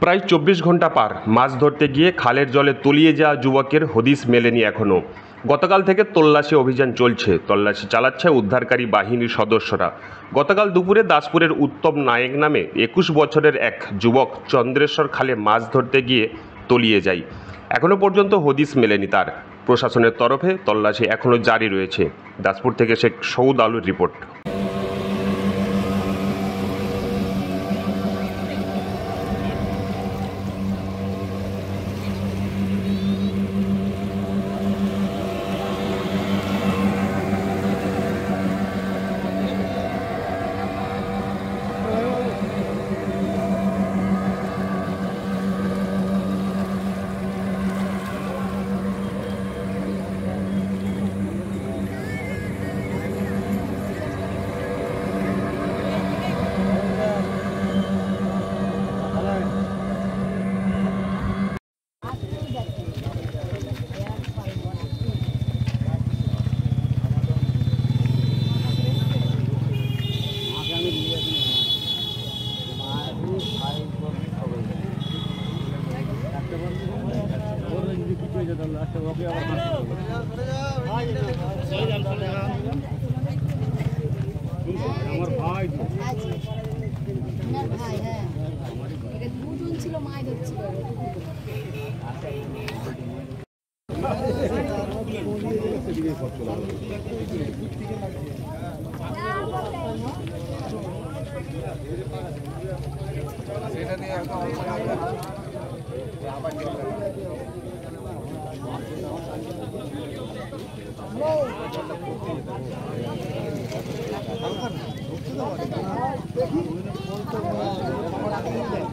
প্রায় ২৪ ঘন্টা পার মাছ ধরতে গিয়ে খালের জলে তলিয়ে যাওয়া যুবকের হদিস মেলেনি এখনও। গতকাল থেকে তল্লাশি অভিযান চলছে। তল্লাশি চালাচ্ছে উদ্ধারকারী বাহিনীর সদস্যরা। গতকাল দুপুরে দাসপুরের উত্তম নায়েক নামে ২১ বছরের এক যুবক চন্দ্রেশ্বর খালে মাছ ধরতে গিয়ে তলিয়ে যায়। এখনও পর্যন্ত হদিস মেলেনি তার। প্রশাসনের তরফে তল্লাশি এখনও জারি রয়েছে। দাসপুর থেকে শেখ সৌদ আলুর রিপোর্ট। দেখি